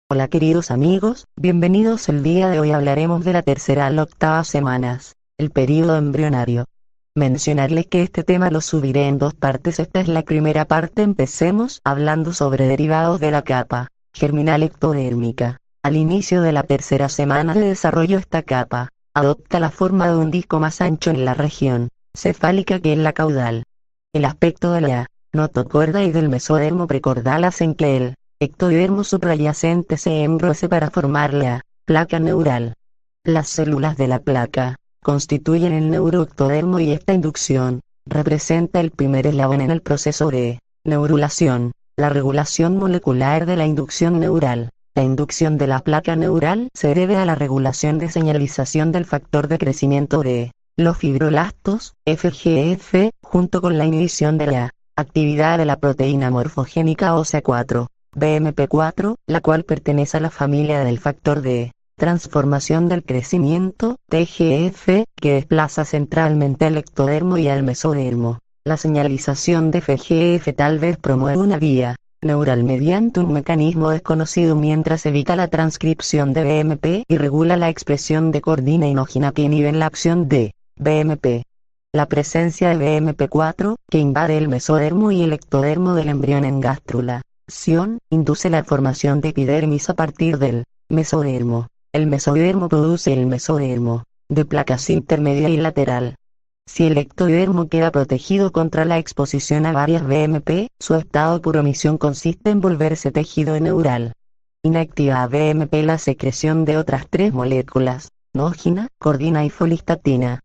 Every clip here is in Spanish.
Hola queridos amigos, bienvenidos. El día de hoy hablaremos de la tercera a la octava semanas, el período embrionario. Mencionarles que este tema lo subiré en dos partes. Esta es la primera parte. Empecemos hablando sobre derivados de la capa germinal ectodérmica. Al inicio de la tercera semana de desarrollo, esta capa adopta la forma de un disco más ancho en la región cefálica que en la caudal. El aspecto de la notocorda y del mesodermo precordal hacen que el ectodermo suprayacente se enroce para formar la placa neural. Las células de la placa constituyen el neuroectodermo y esta inducción representa el primer eslabón en el proceso de neurulación, la regulación molecular de la inducción neural. La inducción de la placa neural se debe a la regulación de señalización del factor de crecimiento de los fibroblastos, FGF, junto con la inhibición de la actividad de la proteína morfogénica ósea 4. BMP4, la cual pertenece a la familia del factor de transformación del crecimiento, TGF, que desplaza centralmente al ectodermo y al mesodermo. La señalización de FGF tal vez promueve una vía neural mediante un mecanismo desconocido, mientras evita la transcripción de BMP y regula la expresión de cordina y nogina que inhiben la acción de BMP. La presencia de BMP4, que invade el mesodermo y el ectodermo del embrión en gástrula induce la formación de epidermis a partir del mesodermo. El mesodermo produce el mesodermo de placas intermedia y lateral. Si el ectodermo queda protegido contra la exposición a varias BMP, su estado por omisión consiste en volverse tejido neural. Inactiva a BMP la secreción de otras tres moléculas, nógina, cordina y folistatina.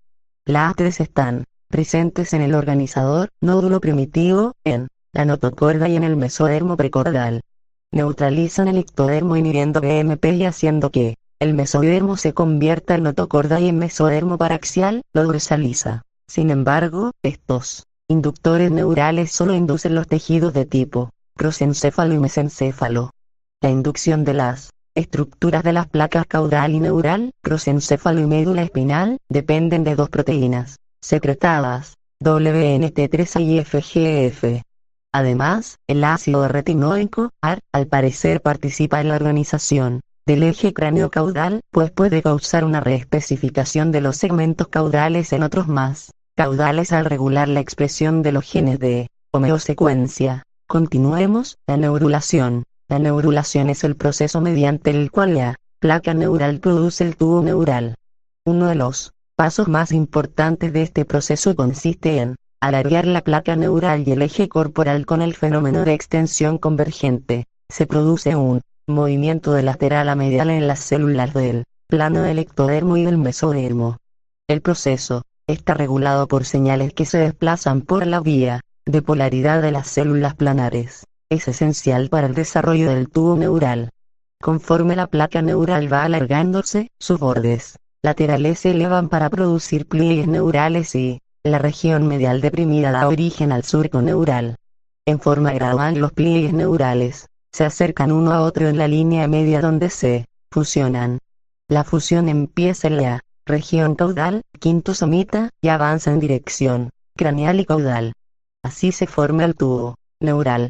Las tres están presentes en el organizador, nódulo primitivo, en la notocorda y en el mesodermo precordal. Neutralizan el ectodermo inhibiendo BMP y haciendo que el mesodermo se convierta en notocorda, y en mesodermo paraxial lo dorsaliza. Sin embargo, estos inductores neurales solo inducen los tejidos de tipo prosencéfalo y mesencéfalo. La inducción de las estructuras de las placas caudal y neural, prosencéfalo y médula espinal, dependen de dos proteínas secretadas, WNT3A y FGF. Además, el ácido retinoico, AR, al parecer participa en la organización del eje cráneo-caudal, pues puede causar una reespecificación de los segmentos caudales en otros más caudales al regular la expresión de los genes de homeosecuencia. Continuemos, la neurulación. La neurulación es el proceso mediante el cual la placa neural produce el tubo neural. Uno de los pasos más importantes de este proceso consiste en alargar la placa neural y el eje corporal con el fenómeno de extensión convergente. Se produce un movimiento de lateral a medial en las células del plano del ectodermo y del mesodermo. El proceso está regulado por señales que se desplazan por la vía de polaridad de las células planares. Es esencial para el desarrollo del tubo neural. Conforme la placa neural va alargándose, sus bordes laterales se elevan para producir pliegues neurales y la región medial deprimida da origen al surco neural. En forma gradual, los pliegues neurales se acercan uno a otro en la línea media donde se fusionan. La fusión empieza en la región caudal, quinto somita, y avanza en dirección craneal y caudal. Así se forma el tubo neural.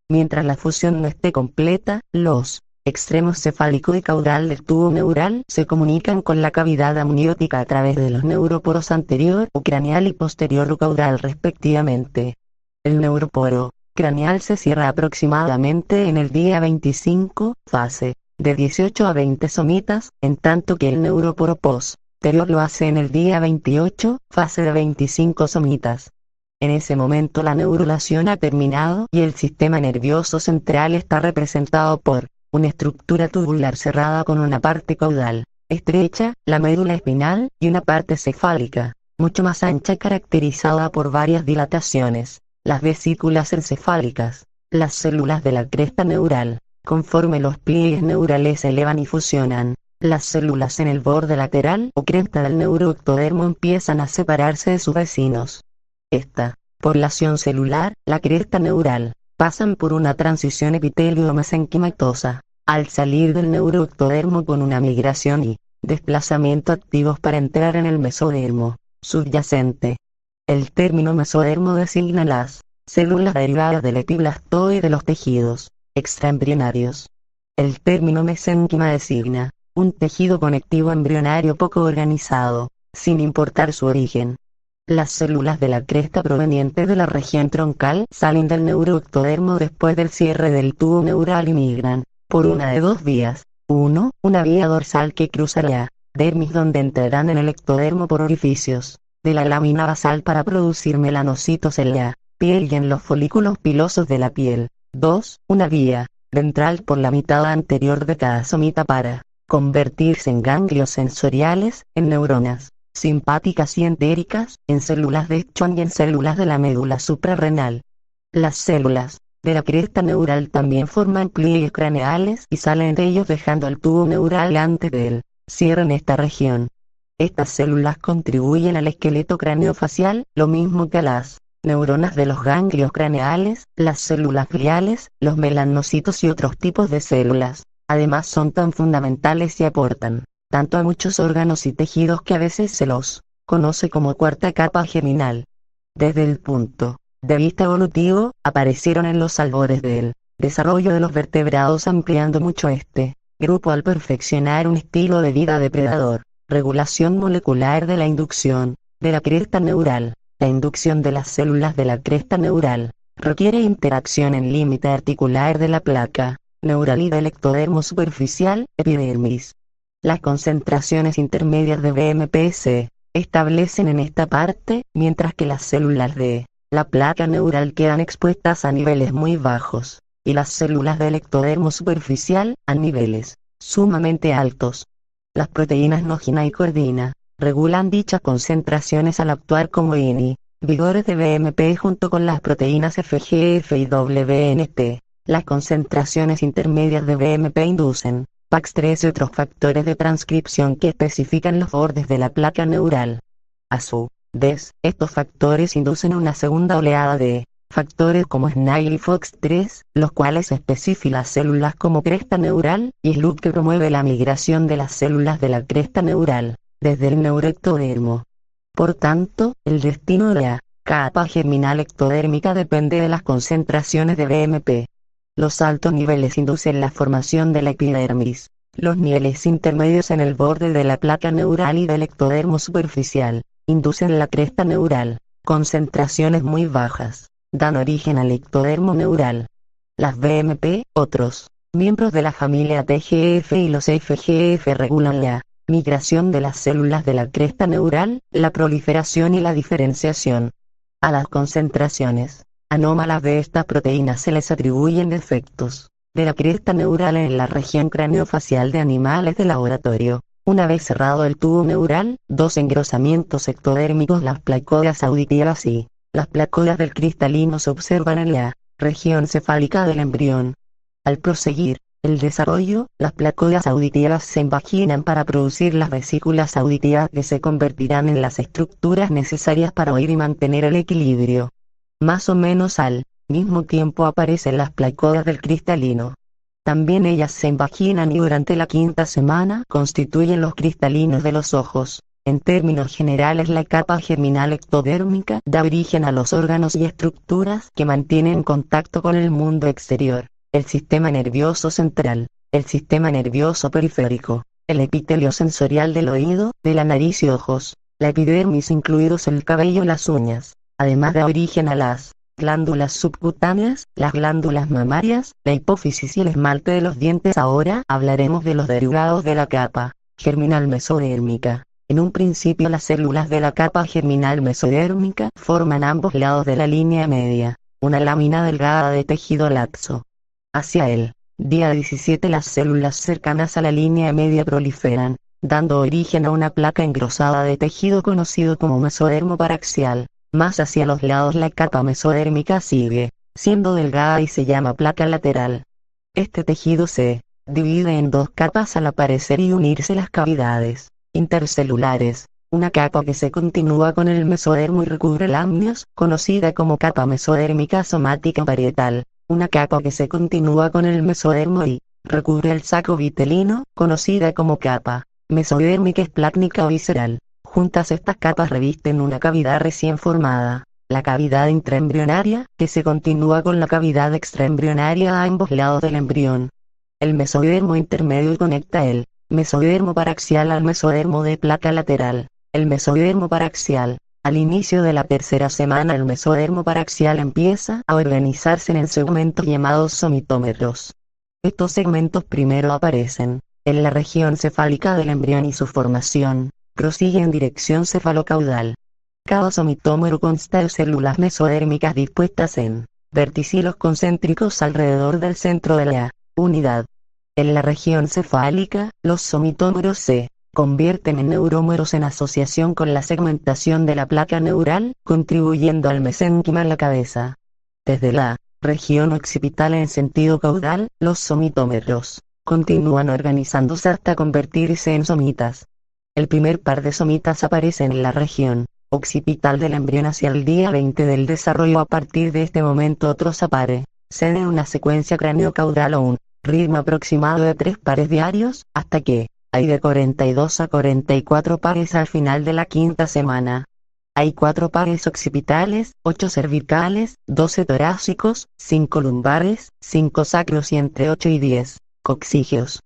Mientras la fusión no esté completa, los extremos cefálico y caudal del tubo neural se comunican con la cavidad amniótica a través de los neuroporos anterior o craneal y posterior o caudal respectivamente. El neuroporo craneal se cierra aproximadamente en el día 25, fase de 18 a 20 somitas, en tanto que el neuroporo posterior lo hace en el día 28, fase de 25 somitas. En ese momento la neurulación ha terminado y el sistema nervioso central está representado por una estructura tubular cerrada con una parte caudal estrecha, la médula espinal, y una parte cefálica mucho más ancha caracterizada por varias dilataciones, las vesículas encefálicas. Las células de la cresta neural, conforme los pliegues neurales se elevan y fusionan, las células en el borde lateral o cresta del neuroectodermo empiezan a separarse de sus vecinos. Esta población celular, la cresta neural, pasan por una transición epitelio-mesenquimatosa, al salir del neuroectodermo con una migración y desplazamiento activos para entrar en el mesodermo subyacente. El término mesodermo designa las células derivadas del epiblastoide de los tejidos extraembrionarios. El término mesénquima designa un tejido conectivo embrionario poco organizado, sin importar su origen. Las células de la cresta provenientes de la región troncal salen del neuroectodermo después del cierre del tubo neural y migran, por una de dos vías. 1. Una vía dorsal que cruza la dermis, donde entrarán en el ectodermo por orificios de la lámina basal para producir melanocitos en la piel y en los folículos pilosos de la piel. 2. Una vía ventral por la mitad anterior de cada somita para convertirse en ganglios sensoriales, en neuronas simpáticas y entéricas, en células de Schwann y en células de la médula suprarrenal. Las células de la cresta neural también forman pliegues craneales y salen de ellos dejando el tubo neural antes del cierre en esta región. Estas células contribuyen al esqueleto craneofacial, lo mismo que a las neuronas de los ganglios craneales, las células gliales, los melanocitos y otros tipos de células. Además son tan fundamentales y aportan tanto a muchos órganos y tejidos que a veces se los conoce como cuarta capa germinal. Desde el punto de vista evolutivo, aparecieron en los albores del desarrollo de los vertebrados, ampliando mucho este grupo al perfeccionar un estilo de vida depredador. Regulación molecular de la inducción de la cresta neural. La inducción de las células de la cresta neural requiere interacción en límite articular de la placa neural y del ectodermo superficial, epidermis. Las concentraciones intermedias de BMP se establecen en esta parte, mientras que las células de la placa neural quedan expuestas a niveles muy bajos, y las células del ectodermo superficial, a niveles sumamente altos. Las proteínas nogina y cordina regulan dichas concentraciones al actuar como inhibidores de BMP junto con las proteínas FGF y WNT. Las concentraciones intermedias de BMP inducen PAX3 y otros factores de transcripción que especifican los bordes de la placa neural. A su vez, estos factores inducen una segunda oleada de factores como SNAIL y FOX3, los cuales especifican las células como cresta neural, y SLUB, que promueve la migración de las células de la cresta neural desde el neuroectodermo. Por tanto, el destino de la capa germinal ectodérmica depende de las concentraciones de BMP. Los altos niveles inducen la formación de la epidermis. Los niveles intermedios en el borde de la placa neural y del ectodermo superficial inducen la cresta neural. Concentraciones muy bajas dan origen al ectodermo neural. Las BMP, otros miembros de la familia TGF y los FGF regulan la migración de las células de la cresta neural, la proliferación y la diferenciación. A las concentraciones anómalas de estas proteínas se les atribuyen defectos de la cresta neural en la región craneofacial de animales de laboratorio. Una vez cerrado el tubo neural, dos engrosamientos ectodérmicos, las placoides auditivas y las placoides del cristalino, se observan en la región cefálica del embrión. Al proseguir el desarrollo, las placoides auditivas se invaginan para producir las vesículas auditivas que se convertirán en las estructuras necesarias para oír y mantener el equilibrio. Más o menos al mismo tiempo aparecen las placoides del cristalino. También ellas se invaginan y durante la quinta semana constituyen los cristalinos de los ojos. En términos generales, la capa germinal ectodérmica da origen a los órganos y estructuras que mantienen contacto con el mundo exterior: el sistema nervioso central, el sistema nervioso periférico, el epitelio sensorial del oído, de la nariz y ojos, la epidermis, incluidos el cabello y las uñas. Además da origen a las glándulas subcutáneas, las glándulas mamarias, la hipófisis y el esmalte de los dientes. Ahora hablaremos de los derivados de la capa germinal mesodérmica. En un principio, las células de la capa germinal mesodérmica forman ambos lados de la línea media, una lámina delgada de tejido laxo. Hacia el día 17, las células cercanas a la línea media proliferan, dando origen a una placa engrosada de tejido conocido como mesodermo paraxial. Más hacia los lados, la capa mesodérmica sigue siendo delgada y se llama placa lateral. Este tejido se divide en dos capas al aparecer y unirse las cavidades intercelulares. Una capa que se continúa con el mesodermo y recubre el amnios, conocida como capa mesodérmica somática parietal. Una capa que se continúa con el mesodermo y recubre el saco vitelino, conocida como capa mesodérmica esplácnica o visceral. Juntas, estas capas revisten una cavidad recién formada, la cavidad intraembrionaria, que se continúa con la cavidad extraembrionaria a ambos lados del embrión. El mesodermo intermedio conecta el mesodermo paraxial al mesodermo de placa lateral. El mesodermo paraxial. Al inicio de la tercera semana el mesodermo paraxial empieza a organizarse en segmentos llamados somitómeros. Estos segmentos primero aparecen en la región cefálica del embrión y su formación prosigue en dirección cefalocaudal. Cada somitómero consta de células mesodérmicas dispuestas en verticilos concéntricos alrededor del centro de la unidad. En la región cefálica, los somitómeros se convierten en neurómeros en asociación con la segmentación de la placa neural, contribuyendo al mesénquima en la cabeza. Desde la región occipital en sentido caudal, los somitómeros continúan organizándose hasta convertirse en somitas. El primer par de somitas aparecen en la región occipital del embrión hacia el día 20 del desarrollo. A partir de este momento otros aparecen en una secuencia cráneo-caudal o un ritmo aproximado de 3 pares diarios, hasta que hay de 42 a 44 pares al final de la quinta semana. Hay 4 pares occipitales, 8 cervicales, 12 torácicos, 5 lumbares, 5 sacros y entre 8 y 10 coccígeos.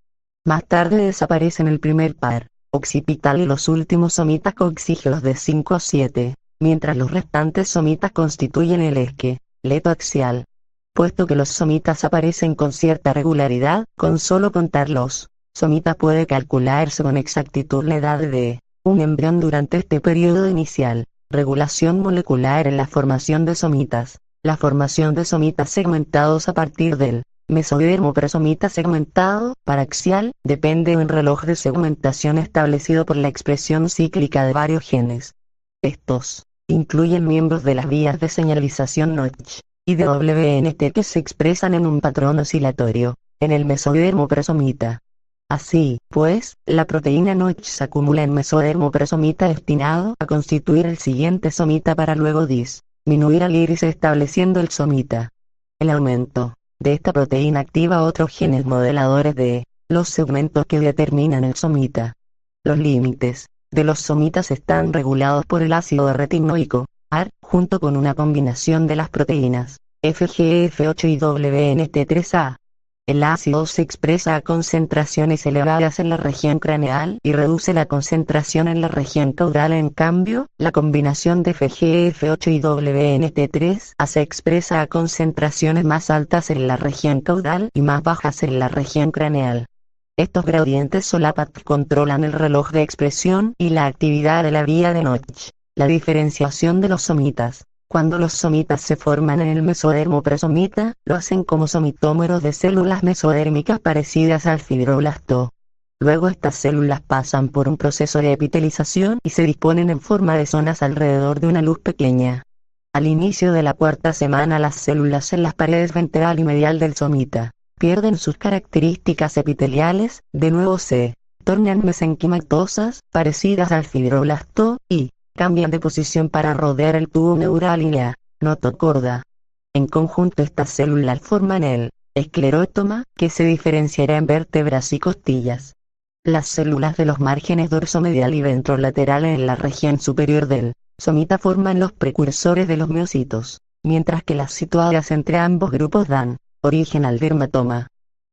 Más tarde desaparecen el primer par occipital y los últimos somitas coccígeos de 5 a 7, mientras los restantes somitas constituyen el esqueleto axial. Puesto que los somitas aparecen con cierta regularidad, con solo contar los somitas puede calcularse con exactitud la edad de un embrión durante este periodo inicial. Regulación molecular en la formación de somitas. La formación de somitas segmentados a partir del mesodermo presomita segmentado paraxial depende de un reloj de segmentación establecido por la expresión cíclica de varios genes. Estos incluyen miembros de las vías de señalización Notch y de WNT que se expresan en un patrón oscilatorio en el mesodermo presomita. Así, pues, la proteína Notch se acumula en mesodermo presomita destinado a constituir el siguiente somita para luego disminuir al iris estableciendo el somita. El aumento de esta proteína activa otros genes modeladores de los segmentos que determinan el somita. Los límites de los somitas están regulados por el ácido retinoico, AR, junto con una combinación de las proteínas FGF8 y WNT3A. El ácido se expresa a concentraciones elevadas en la región craneal y reduce la concentración en la región caudal. En cambio, la combinación de FGF8 y WNT3A se expresa a concentraciones más altas en la región caudal y más bajas en la región craneal. Estos gradientes solapan controlan el reloj de expresión y la actividad de la vía de Notch. La diferenciación de los somitas. Cuando los somitas se forman en el mesodermo presomita, lo hacen como somitómeros de células mesodérmicas parecidas al fibroblasto. Luego estas células pasan por un proceso de epitelización y se disponen en forma de zonas alrededor de una luz pequeña. Al inicio de la cuarta semana las células en las paredes ventral y medial del somita pierden sus características epiteliales, de nuevo se tornan mesenquimatosas, parecidas al fibroblasto, y cambian de posición para rodear el tubo neural y la notocorda. En conjunto estas células forman el esclerótoma, que se diferenciará en vértebras y costillas. Las células de los márgenes dorsomedial y ventrolateral en la región superior del somita forman los precursores de los miocitos, mientras que las situadas entre ambos grupos dan origen al dermatoma.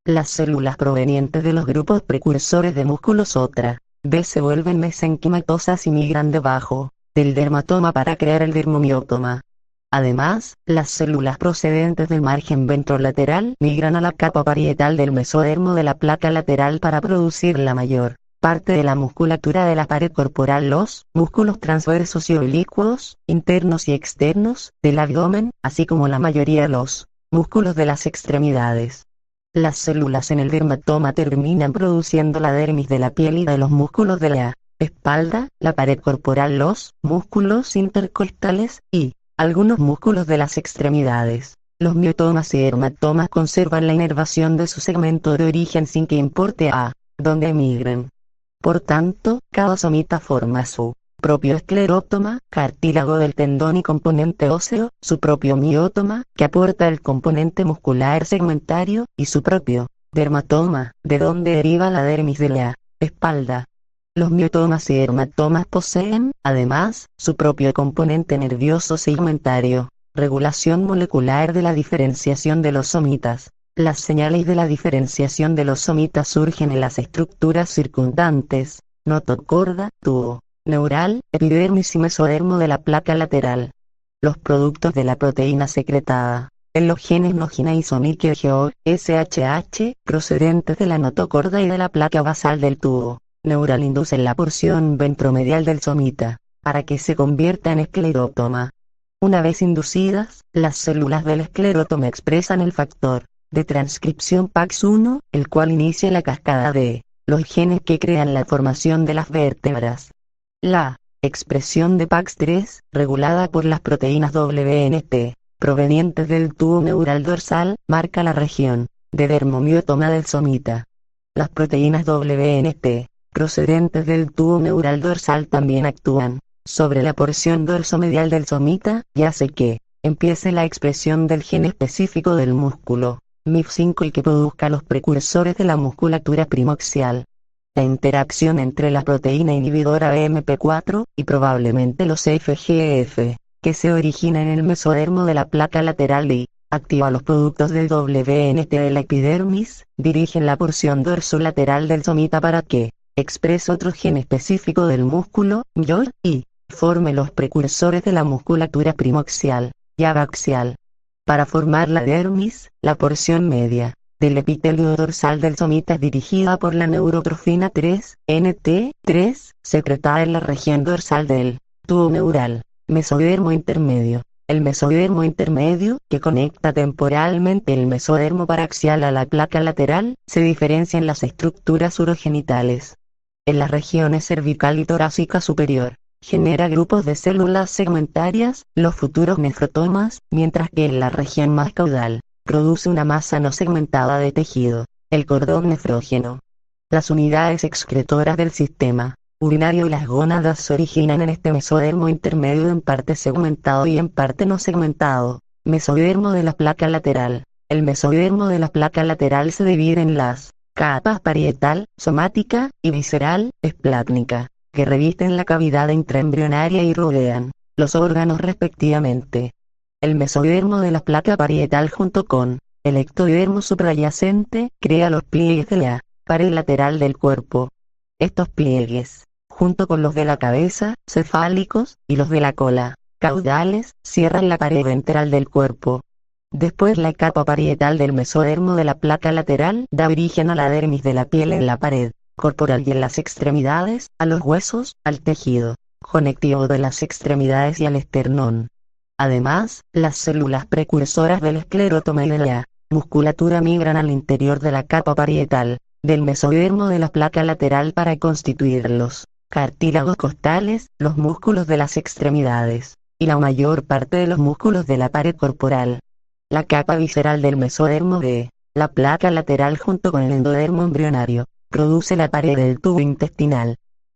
Las células provenientes de los grupos precursores de músculos otra vez se vuelven mesenquimatosas y migran debajo del dermatoma para crear el dermomiótoma. Además, las células procedentes del margen ventrolateral migran a la capa parietal del mesodermo de la placa lateral para producir la mayor parte de la musculatura de la pared corporal, los músculos transversos y oblicuos, internos y externos, del abdomen, así como la mayoría de los músculos de las extremidades. Las células en el dermatoma terminan produciendo la dermis de la piel y de los músculos de la espalda, la pared corporal, los músculos intercostales, y algunos músculos de las extremidades. Los miotomas y dermatomas conservan la inervación de su segmento de origen sin que importe a dónde emigren. Por tanto, cada somita forma su propio esclerótoma, cartílago del tendón y componente óseo, su propio miótoma, que aporta el componente muscular segmentario, y su propio dermatoma, de donde deriva la dermis de la espalda. Los miotomas y dermatomas poseen, además, su propio componente nervioso segmentario. Regulación molecular de la diferenciación de los somitas. Las señales de la diferenciación de los somitas surgen en las estructuras circundantes: notocorda, tubo neural, epidermis y mesodermo de la placa lateral. Los productos de la proteína secretada en los genes Nogina y Sonic GO, SHH, procedentes de la notocorda y de la placa basal del tubo neural inducen la porción ventromedial del somita, para que se convierta en esclerotoma. Una vez inducidas, las células del esclerotoma expresan el factor de transcripción PAX1, el cual inicia la cascada de los genes que crean la formación de las vértebras. La expresión de PAX3, regulada por las proteínas WNT, provenientes del tubo neural dorsal, marca la región de dermomiótoma del somita. Las proteínas WNT, procedentes del tubo neural dorsal, también actúan sobre la porción dorsomedial del somita, y hace que empiece la expresión del gen específico del músculo, MIF5, y que produzca los precursores de la musculatura primoaxial. La interacción entre la proteína inhibidora BMP4 y probablemente los FGF, que se origina en el mesodermo de la placa lateral y activa los productos del WNT de la epidermis, dirigen la porción dorsolateral del somita para que exprese otro gen específico del músculo, MYOY, y forme los precursores de la musculatura primoaxial y abaxial. Para formar la dermis, la porción media del epitelio dorsal del somita es dirigida por la neurotrofina 3, NT3, secretada en la región dorsal del tubo neural. Mesodermo intermedio. El mesodermo intermedio, que conecta temporalmente el mesodermo paraxial a la placa lateral, se diferencia en las estructuras urogenitales. En las regiones cervical y torácica superior, genera grupos de células segmentarias, los futuros nefrotomas, mientras que en la región más caudal, produce una masa no segmentada de tejido, el cordón nefrógeno. Las unidades excretoras del sistema urinario y las gónadas se originan en este mesodermo intermedio, en parte segmentado y en parte no segmentado. Mesodermo de la placa lateral. El mesodermo de la placa lateral se divide en las capas parietal, somática, y visceral, esplátnica, que revisten la cavidad intraembrionaria y rodean los órganos respectivamente. El mesodermo de la placa parietal junto con el ectodermo suprayacente crea los pliegues de la pared lateral del cuerpo. Estos pliegues, junto con los de la cabeza, cefálicos, y los de la cola, caudales, cierran la pared ventral del cuerpo. Después la capa parietal del mesodermo de la placa lateral da origen a la dermis de la piel en la pared corporal y en las extremidades, a los huesos, al tejido conectivo de las extremidades y al esternón. Además, las células precursoras del esclerotoma y de la musculatura migran al interior de la capa parietal del mesodermo de la placa lateral para constituir los cartílagos costales, los músculos de las extremidades, y la mayor parte de los músculos de la pared corporal. La capa visceral del mesodermo de la placa lateral junto con el endodermo embrionario, produce la pared del tubo intestinal.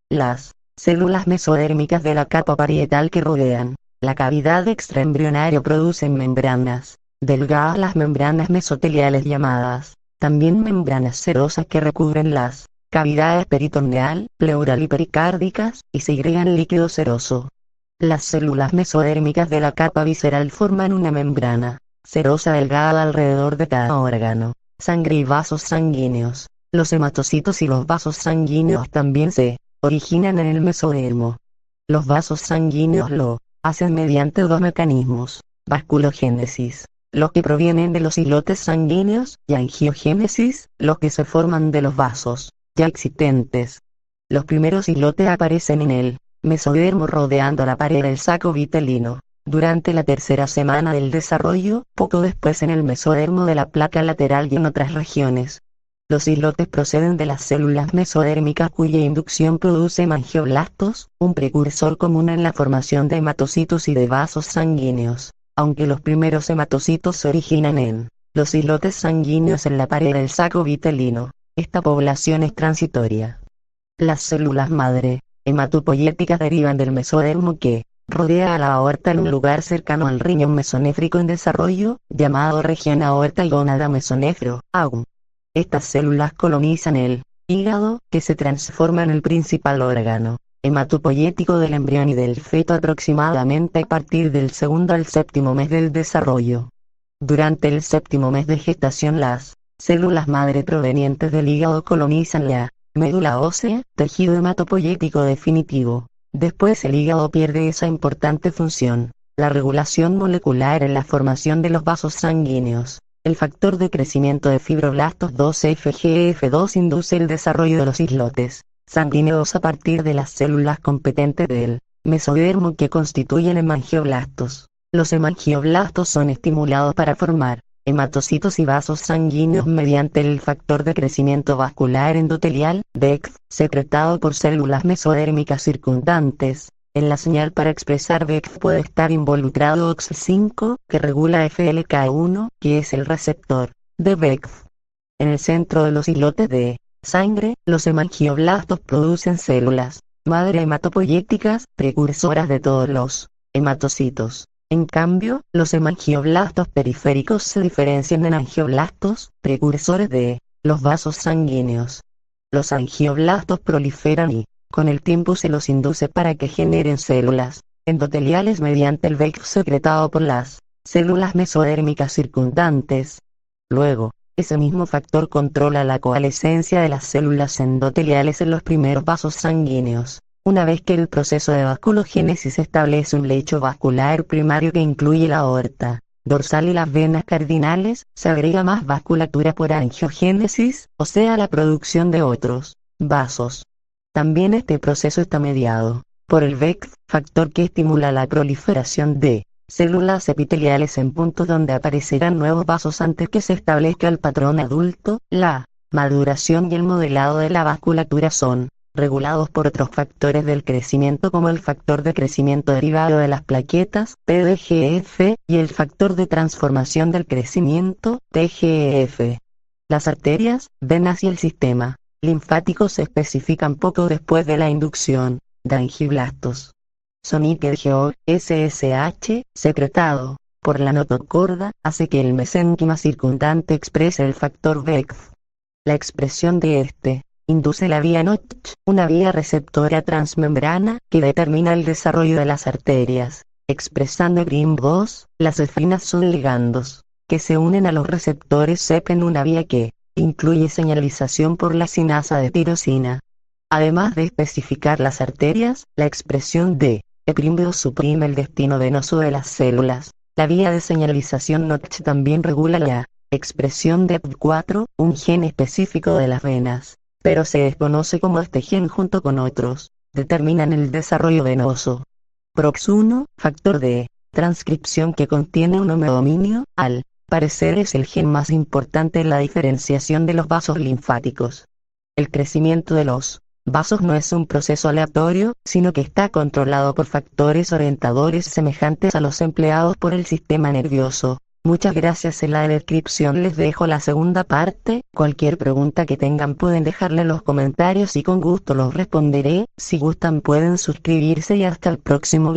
Las células mesodérmicas de la capa parietal que rodean la cavidad extraembrionaria producen membranas delgadas, las membranas mesoteliales llamadas también membranas serosas, que recubren las cavidades peritoneal, pleural y pericárdicas, y segregan líquido seroso. Las células mesodérmicas de la capa visceral forman una membrana serosa delgada alrededor de cada órgano, sangre y vasos sanguíneos. Los hematocitos y los vasos sanguíneos también se originan en el mesodermo. Los vasos sanguíneos lo hacen mediante dos mecanismos: vasculogénesis, los que provienen de los islotes sanguíneos, y angiogénesis, los que se forman de los vasos ya existentes. Los primeros islotes aparecen en el mesodermo rodeando la pared del saco vitelino durante la tercera semana del desarrollo, poco después en el mesodermo de la placa lateral y en otras regiones. Los islotes proceden de las células mesodérmicas cuya inducción produce angioblastos, un precursor común en la formación de hematocitos y de vasos sanguíneos, aunque los primeros hematocitos se originan en los islotes sanguíneos en la pared del saco vitelino. Esta población es transitoria. Las células madre hematopoyéticas derivan del mesodermo que rodea a la aorta en un lugar cercano al riñón mesonéfrico en desarrollo, llamado región aorta y gónada mesonefro, AUM. Estas células colonizan el hígado, que se transforma en el principal órgano hematopoyético del embrión y del feto aproximadamente a partir del segundo al séptimo mes del desarrollo. Durante el séptimo mes de gestación las células madre provenientes del hígado colonizan la médula ósea, tejido hematopoyético definitivo. Después el hígado pierde esa importante función, la regulación molecular en la formación de los vasos sanguíneos. El factor de crecimiento de fibroblastos 2-FGF2 induce el desarrollo de los islotes sanguíneos a partir de las células competentes del mesodermo que constituyen hemangioblastos. Los hemangioblastos son estimulados para formar hematocitos y vasos sanguíneos mediante el factor de crecimiento vascular endotelial, VECV, secretado por células mesodérmicas circundantes. En la señal para expresar VECV puede estar involucrado OX5, que regula FLK1, que es el receptor de VECV. En el centro de los islotes de sangre, los hemangioblastos producen células madre hematopoyéticas, precursoras de todos los hematocitos. En cambio, los hemangioblastos periféricos se diferencian en angioblastos, precursores de los vasos sanguíneos. Los angioblastos proliferan y, con el tiempo se los induce para que generen células endoteliales mediante el VECV secretado por las células mesodérmicas circundantes. Luego, ese mismo factor controla la coalescencia de las células endoteliales en los primeros vasos sanguíneos. Una vez que el proceso de vasculogénesis establece un lecho vascular primario que incluye la aorta dorsal y las venas cardinales, se agrega más vasculatura por angiogénesis, o sea la producción de otros vasos. También este proceso está mediado por el VECV, factor que estimula la proliferación de células epiteliales en puntos donde aparecerán nuevos vasos antes que se establezca el patrón adulto. La maduración y el modelado de la vasculatura son regulados por otros factores del crecimiento como el factor de crecimiento derivado de las plaquetas, PDGF, y el factor de transformación del crecimiento, TGF. Las arterias, venas y el sistema linfático se especifican poco después de la inducción de angioblastos. Sonic GO, SSH, secretado por la notocorda, hace que el mesénquima circundante exprese el factor VECV. La expresión de este induce la vía Notch, una vía receptora transmembrana, que determina el desarrollo de las arterias. Expresando GRIM2, las efinas son ligandos, que se unen a los receptores CEP en una vía que incluye señalización por la sinasa de tirosina. Además de especificar las arterias, la expresión de E'2 suprime el destino venoso de las células. La vía de señalización Notch también regula la expresión de EP4, un gen específico de las venas, pero se desconoce cómo este gen junto con otros determinan el desarrollo venoso. PROX1, factor de transcripción que contiene un homeodominio, al parecer es el gen más importante en la diferenciación de los vasos linfáticos. El crecimiento de los vasos no es un proceso aleatorio, sino que está controlado por factores orientadores semejantes a los empleados por el sistema nervioso. Muchas gracias. En la descripción les dejo la segunda parte. Cualquier pregunta que tengan pueden dejarla en los comentarios y con gusto los responderé. Si gustan pueden suscribirse y hasta el próximo video.